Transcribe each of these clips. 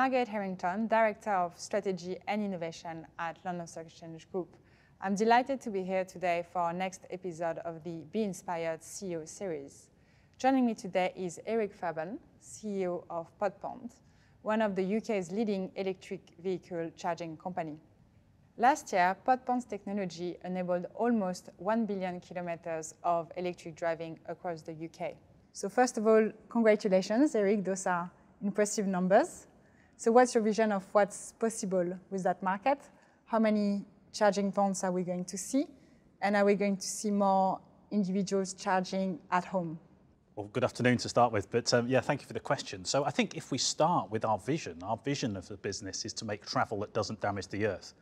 Margaret Harrington, Director of Strategy and Innovation at London Stock Exchange Group. I'm delighted to be here today for our next episode of the Be Inspired CEO series. Joining me today is Erik Fairbairn, CEO of Pod Point, one of the UK's leading electric vehicle charging company. Last year, Pod Point's technology enabled almost 1 billion kilometers of electric driving across the UK. So first of all, congratulations, Erik. Those are impressive numbers. So what's your vision of what's possible with that market? How many charging points are we going to see? And are we going to see more individuals charging at home? Well, good afternoon to start with, but yeah, thank you for the question. So I think if we start with our vision of the business is to make travel that doesn't damage the earth.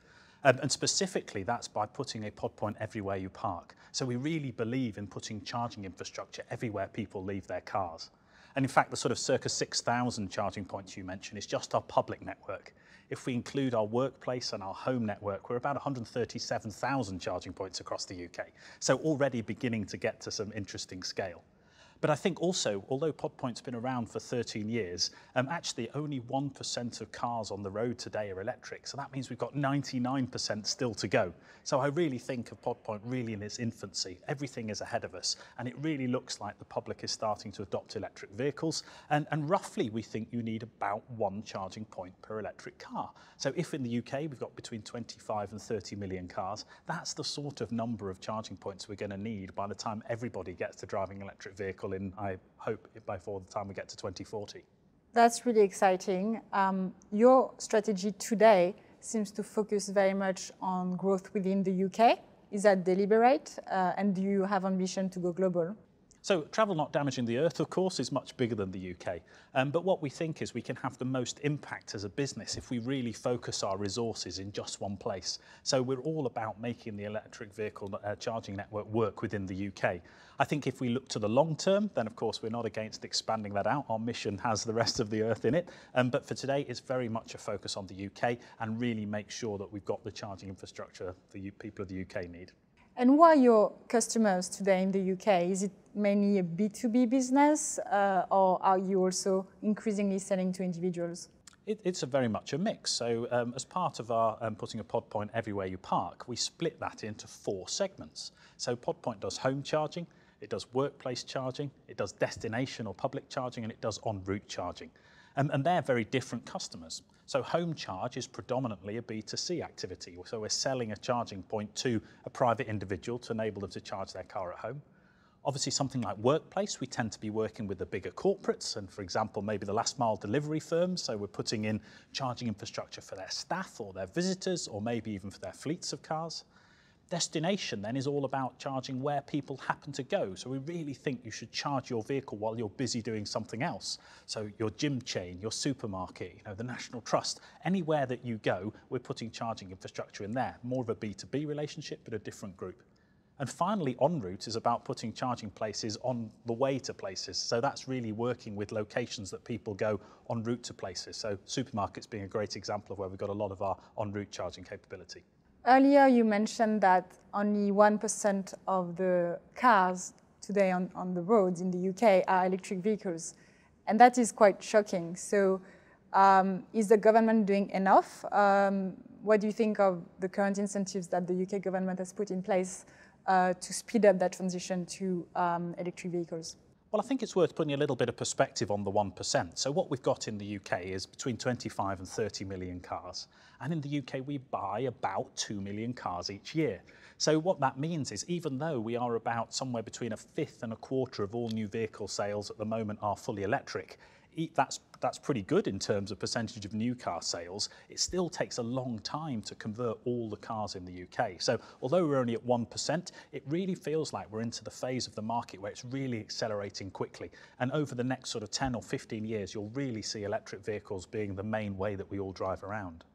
And specifically, that's by putting a pod point everywhere you park. So we really believe in putting charging infrastructure everywhere people leave their cars. And in fact, the sort of circa 6,000 charging points you mentioned is just our public network. If we include our workplace and our home network, we're about 137,000 charging points across the UK. So already beginning to get to some interesting scale. But I think also, although Pod Point's been around for 13 years, actually only 1% of cars on the road today are electric. So that means we've got 99% still to go. So I really think of Pod Point really in its infancy. Everything is ahead of us. And it really looks like the public is starting to adopt electric vehicles. And roughly, we think you need about one charging point per electric car. So if in the UK, we've got between 25 and 30 million cars, that's the sort of number of charging points we're going to need by the time everybody gets to driving an electric vehicle in, I hope, before the time we get to 2040. That's really exciting. Your strategy today seems to focus very much on growth within the UK. Is that deliberate? And do you have ambition to go global? So travel not damaging the earth, of course, is much bigger than the UK. But what we think is we can have the most impact as a business if we really focus our resources in just one place. So we're all about making the electric vehicle charging network work within the UK. I think if we look to the long term, then of course we're not against expanding that out. Our mission has the rest of the earth in it. But for today, it's very much a focus on the UK and really make sure that we've got the charging infrastructure the people of the UK need. And who are your customers today in the UK? Is it mainly a B2B business or are you also increasingly selling to individuals? It's very much a mix. So as part of our putting a pod point everywhere you park, we split that into 4 segments. So Pod Point does home charging, it does workplace charging, it does destination or public charging, and it does en route charging. And they're very different customers. So home charge is predominantly a B2C activity. So we're selling a charging point to a private individual to enable them to charge their car at home. Obviously, something like workplace, we tend to be working with the bigger corporates and, for example, maybe the last mile delivery firms. So we're putting in charging infrastructure for their staff or their visitors, or maybe even for their fleets of cars. Destination then is all about charging where people happen to go. So we really think you should charge your vehicle while you're busy doing something else. So your gym chain, your supermarket, the National Trust, anywhere that you go, we're putting charging infrastructure in there. More of a B2B relationship, but a different group. And finally, en route is about putting charging places on the way to places. So that's really working with locations that people go en route to places. So supermarkets being a great example of where we've got a lot of our en route charging capability. Earlier, you mentioned that only 1% of the cars today on the roads in the UK are electric vehicles. And that is quite shocking. So is the government doing enough? What do you think of the current incentives that the UK government has put in place to speed up that transition to electric vehicles? Well, I think it's worth putting a little bit of perspective on the 1%. So what we've got in the UK is between 25 and 30 million cars. And in the UK, we buy about 2 million cars each year. So what that means is even though we are about somewhere between 1/5 and 1/4 of all new vehicle sales at the moment are fully electric, that's pretty good in terms of percentage of new car sales. It still takes a long time to convert all the cars in the UK. So although we're only at 1%, it really feels like we're into the phase of the market where it's really accelerating quickly. And over the next sort of 10 or 15 years, you'll really see electric vehicles being the main way that we all drive around.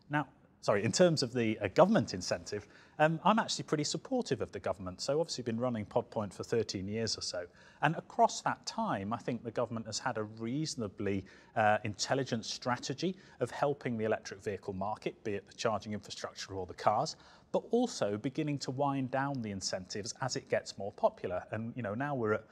Now, in terms of the government incentive, I'm actually pretty supportive of the government. So obviously been running Pod Point for 13 years or so. And across that time, I think the government has had a reasonably intelligent strategy of helping the electric vehicle market, be it the charging infrastructure or the cars, but also beginning to wind down the incentives as it gets more popular. And now we're at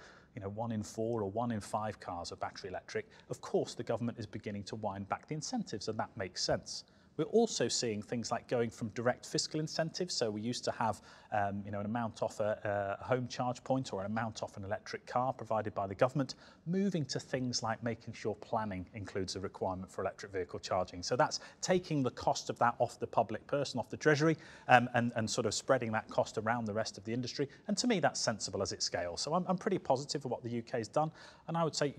1 in 4 or 1 in 5 cars are battery electric, of course the government is beginning to wind back the incentives, and that makes sense. We're also seeing things like going from direct fiscal incentives. So we used to have an amount off a home charge point or an amount off an electric car provided by the government, moving to things like making sure planning includes a requirement for electric vehicle charging. So that's taking the cost of that off the public person, off the treasury, and sort of spreading that cost around the rest of the industry. And to me, that's sensible as it scales. So I'm pretty positive of what the UK has done. And I would say,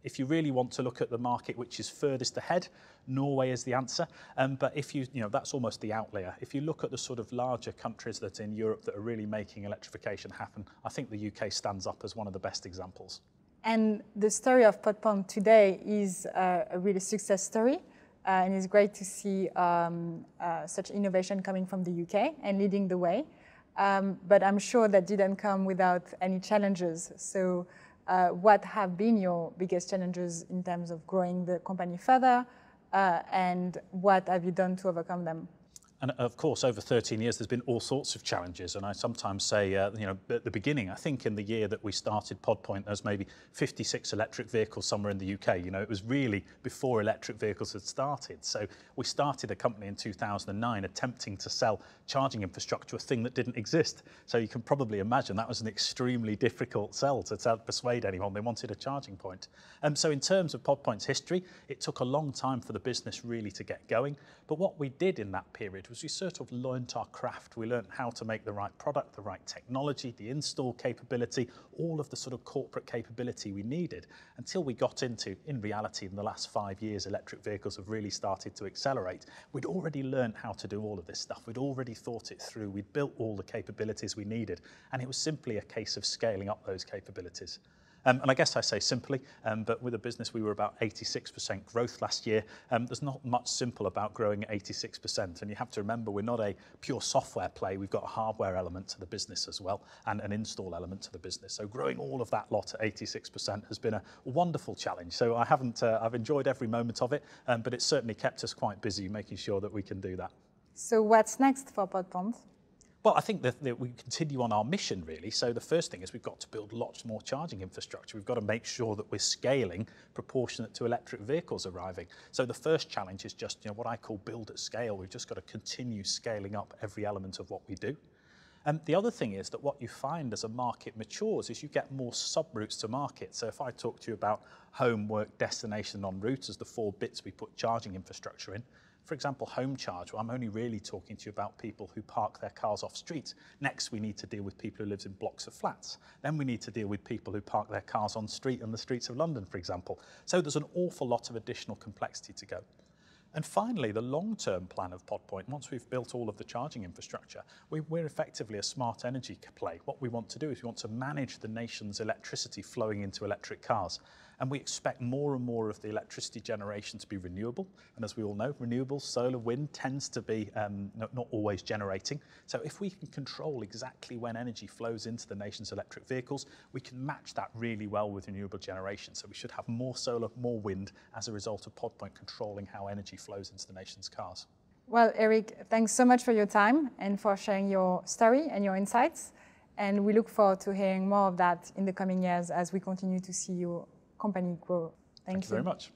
if you really want to look at the market which is furthest ahead, Norway is the answer. But if that's almost the outlier. If you look at the sort of larger countries that in Europe that are really making electrification happen, I think the UK stands up as one of the best examples. And the story of Pod Point today is a really success story. And it's great to see such innovation coming from the UK and leading the way. But I'm sure that didn't come without any challenges. So what have been your biggest challenges in terms of growing the company further, and what have you done to overcome them? And of course, over 13 years, there's been all sorts of challenges. And I sometimes say, at the beginning, I think in the year that we started Pod Point, there was maybe 56 electric vehicles somewhere in the UK. It was really before electric vehicles had started. So we started a company in 2009 attempting to sell charging infrastructure, a thing that didn't exist. So you can probably imagine that was an extremely difficult sell to persuade anyone they wanted a charging point. So in terms of Pod Point's history, it took a long time for the business really to get going. But what we did in that period was we sort of learnt our craft. We learnt how to make the right product, the right technology, the install capability, all of the sort of corporate capability we needed until we got into, in reality, in the last 5 years, electric vehicles have really started to accelerate. We'd already learnt how to do all of this stuff. We'd already thought it through. We'd built all the capabilities we needed. And it was simply a case of scaling up those capabilities. And I guess I say simply, but with a business, we were about 86% growth last year. There's not much simple about growing at 86%. And you have to remember, we're not a pure software play. We've got a hardware element to the business as well, and an install element to the business. So growing all of that lot at 86% has been a wonderful challenge. So I've enjoyed every moment of it, but it's certainly kept us quite busy making sure that we can do that. So what's next for Pod Point? Well, I think that we continue on our mission, really. So the first thing is we've got to build lots more charging infrastructure. We've got to make sure that we're scaling proportionate to electric vehicles arriving. So the first challenge is just what I call build at scale. We've just got to continue scaling up every element of what we do. The other thing is that what you find as a market matures is you get more sub-routes to market. So if I talk to you about home, work, destination, en route as the 4 bits we put charging infrastructure in, for example, home charge, well, I'm only really talking to you about people who park their cars off street. Next, we need to deal with people who live in blocks of flats. Then we need to deal with people who park their cars on street on the streets of London, for example. So there's an awful lot of additional complexity to go. And finally, the long-term plan of Pod Point, once we've built all of the charging infrastructure, we're effectively a smart energy play. What we want to do is we want to manage the nation's electricity flowing into electric cars. And we expect more and more of the electricity generation to be renewable. And as we all know, renewables, solar, wind tends to be not always generating. So if we can control exactly when energy flows into the nation's electric vehicles, we can match that really well with renewable generation. So we should have more solar, more wind as a result of Pod Point controlling how energy flows into the nation's cars. Well, Erik, thanks so much for your time and for sharing your story and your insights. And we look forward to hearing more of that in the coming years as we continue to see your company grow. Thank you very much.